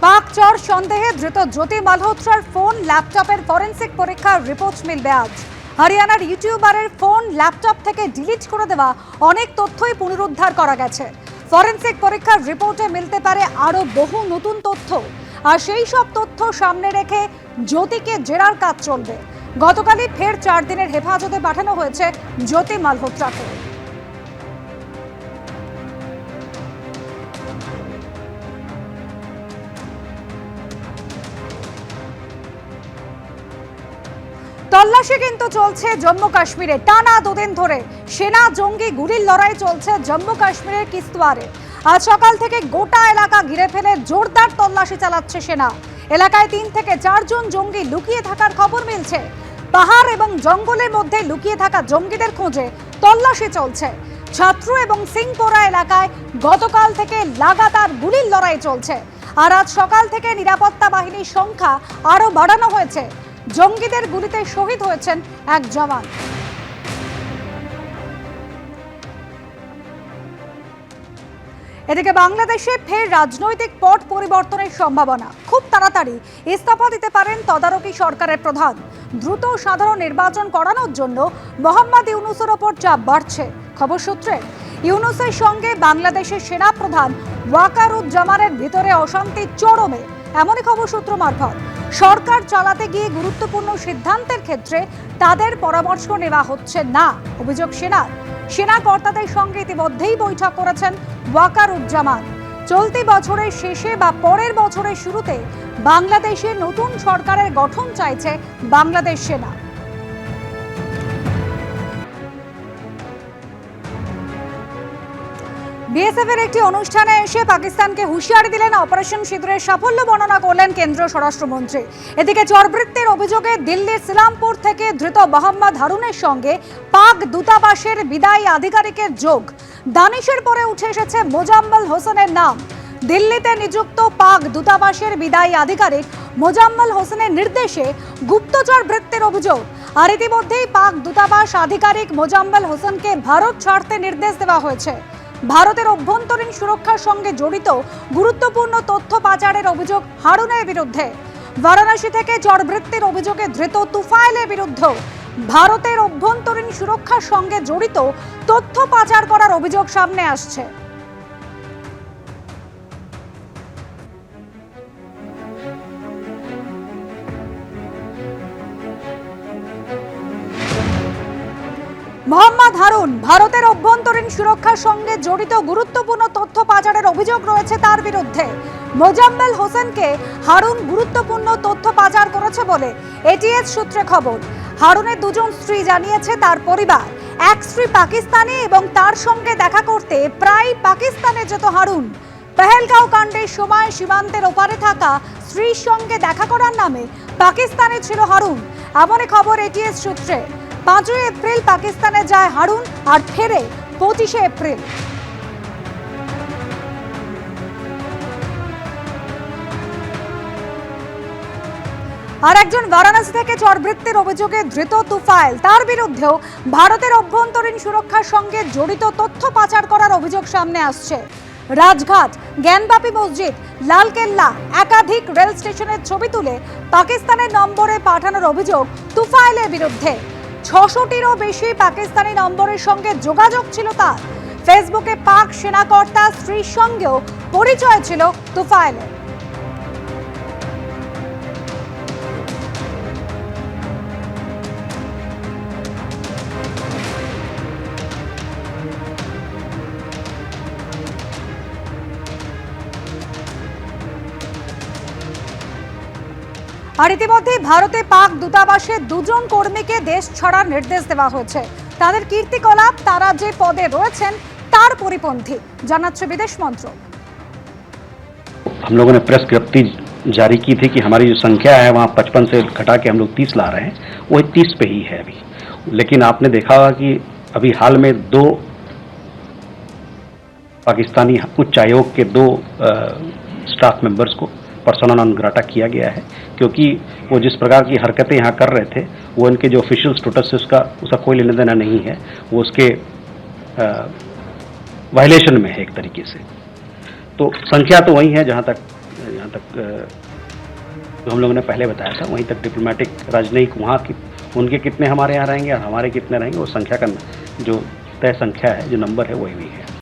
পাক চর সন্দেহে ধৃত জ্যোতি মালহোত্রার ফোন ল্যাপটপের ফরেনসিক পরীক্ষার রিপোর্ট মিলবে আজ। হরিয়ানার ইউটিউবারের ফোন ল্যাপটপ থেকে ডিলিট করে দেওয়া অনেক তথ্যই পুনরুদ্ধার করা গেছে। ফরেনসিক পরীক্ষার রিপোর্টে মিলতে পারে আরো বহু নতুন তথ্য, আর সেই সব তথ্য সামনে রেখে জ্যোতিকে জেরার কাজ চলবে। গতকালই ফের 4 দিনের হেফাজতে পাঠানো হয়েছে জ্যোতি মালহোত্রাকে। তল্লাশি কিন্তু চলছে জম্মু কাশ্মীরে। টানা 2 দিন ধরে সেনা জঙ্গি গুলির লড়াই চলছে জম্মু কাশ্মীরের কিস্তওয়ারে। আজ সকাল থেকে গোটা এলাকা ঘিরে ফেলে জোরদার তল্লাশি চালাচ্ছে সেনা। এলাকায় 3 থেকে 4 জন জঙ্গি লুকিয়ে থাকার খবর মিলছে। পাহাড় এবং জঙ্গলের মধ্যে লুকিয়ে থাকা জঙ্গিদের খোঁজে তল্লাশি চলছে। ছাত্র এবং সিংপোরা এলাকায় গতকাল থেকে লাগাতার গুলির লড়াই চলছে, আর আজ সকাল থেকে নিরাপত্তা বাহিনীর সংখ্যা আরো বাড়ানো হয়েছে। জঙ্গিদের গুলিতে শহীদ হয়েছেন এক জওয়ান। এদিকে বাংলাদেশে ফের রাজনৈতিক পট পরিবর্তনের সম্ভাবনা। খুব তাড়াতাড়ি ইস্তফা দিতে পারেন তদারকি সরকারের প্রধান। দ্রুত সাধারণ নির্বাচন করানোর জন্য মোহাম্মদ ইউনূসের ওপর চাপ বাড়ছে। খবর সূত্রে ইউনূসের সঙ্গে বাংলাদেশের সেনা প্রধান ওয়াকারুজ্জামানের ভিতরে অশান্তি চরমে, এমনই খবর সূত্র মারফত। সরকার চালাতে গিয়ে গুরুত্বপূর্ণ সিদ্ধান্তের ক্ষেত্রে তাদের পরামর্শ নেওয়া হচ্ছে না, অভিযোগ সেনার। সেনা কর্তাদের সঙ্গে ইতিমধ্যেই বৈঠক করেছেন ওয়াকারুজ্জামান। চলতি বছরের শেষে বা পরের বছরের শুরুতে বাংলাদেশে নতুন সরকারের গঠন চাইছে বাংলাদেশ সেনা। বিএসএফ এর একটি অনুষ্ঠানে এসে পাকিস্তানকে হুঁশিয়ারি দিলেন। অপারেশন সিঁদুরের সাফল্য বর্ণনা করলেন কেন্দ্রীয় স্বরাষ্ট্রমন্ত্রী। এদিকে চরবৃত্তির অভিযোগে দিল্লির সিলামপুর থেকে ধৃত মোহাম্মদ হারুনের সঙ্গে পাক দূতাবাসের বিদায়ী আধিকারিকের যোগ। দানিশের পরে উঠে এসেছে মোজাম্মেল হোসেনের নাম। দিল্লিতে নিযুক্ত পাক দূতাবাসের বিদায়ী আধিকারিক মোজাম্মেল হোসেনের নির্দেশে গুপ্তচর বৃত্তির অভিযোগ। আর ইতিমধ্যেই পাক দূতাবাস আধিকারিক মোজাম্মেল হোসেনকে ভারত ছাড়তে নির্দেশ দেওয়া হয়েছে। ভারতের অভ্যন্তরীণ সুরক্ষার সঙ্গে জড়িত গুরুত্বপূর্ণ তথ্য পাচারের অভিযোগ হারুনের বিরুদ্ধে। বারাণসী থেকে চরবৃত্তির অভিযোগে ধৃত তুফাইলের বিরুদ্ধে ভারতের অভ্যন্তরীণ সুরক্ষার সঙ্গে জড়িত তথ্য পাচার করার অভিযোগ সামনে আসছে। মোহাম্মদ হারুন ভারতের অভ্যন্তরীণ সুরক্ষার সঙ্গে জড়িত গুরুত্বপূর্ণ তথ্য পাচারের অভিযোগ রয়েছে তার বিরুদ্ধে। মোজাম্মেল হোসেনকে হারুন গুরুত্বপূর্ণ তথ্য পাচার করেছে বলে এটিএস সূত্রে খবর। হারুনের 2 জন স্ত্রী জানিয়েছে তার পরিবার। এক স্ত্রী পাকিস্তানি এবং তার সঙ্গে দেখা করতে প্রায় পাকিস্তানে যেত হারুন। পেহেলগাঁও কাণ্ডের সময় সীমান্তের ওপারে থাকা স্ত্রীর সঙ্গে দেখা করার নামে পাকিস্তানে ছিল হারুন, এমনই খবর এটিএস সূত্রে। 5 এপ্রিল পাকিস্তানে যায় হারুন আর ফেরে 25 এপ্রিল। আর একজন বারাণসী থেকে চরবৃত্তির অভিযোগে ধৃত তুফাইল, তার বিরুদ্ধেও ভারতের অভ্যন্তরীণ সুরক্ষার সঙ্গে জড়িত তথ্য পাচার করার অভিযোগ সামনে আসছে। রাজঘাট, জ্ঞানবাপী মসজিদ, লালকেল্লা, একাধিক রেল স্টেশনের ছবি তুলে পাকিস্তানের নম্বরে পাঠানোর অভিযোগ তুফাইলের বিরুদ্ধে। 600টিরও বেশি পাকিস্তানি নম্বরের সঙ্গে যোগাযোগ ছিল তার। ফেসবুকে পাক সেনাকর্তা স্ত্রীর সঙ্গেও পরিচয় ছিল তুফাইলের। আর ইতিমধ্যে ভারতে পাক দূতাবাসের 2 জন কর্মীকে দেশ ছাড়ার নির্দেশ দেওয়া হয়েছে। তাদের কীর্তিকলাপ তারা যে পদে রয়েছেন তার পরিপন্থী, জানাচ্ছে বিদেশ মন্ত্রক। हम लोगों ने प्रेस विज्ञप्ति जारी की थी कि हमारी जो संख्या है वहाँ 55 से घटा के हम लोग 30 ला रहे हैं, वो 30 पे ही है अभी। लेकिन आपने देखा होगा कि अभी हाल में 2 पाकिस्तानी उच्च आयोग के 2 स्टाफ मेंबर्स को पर्सोना नॉन ग्राटा किया गया है, क्योंकि वो जिस प्रकार की हरकतें यहाँ कर रहे थे वो इनके जो ऑफिशियल स्टेटस है उसका कोई लेना देना नहीं है, वो उसके वायलेशन में है एक तरीके से। तो संख्या तो वही है जहाँ तक जहाँ तक जो हम लोगों ने पहले बताया था वहीं तक डिप्लोमेटिक राजनयिक वहाँ की उनके कितने हमारे यहाँ रहेंगे और हमारे कितने रहेंगे वो संख्या का जो तय संख्या है जो नंबर है वही भी है।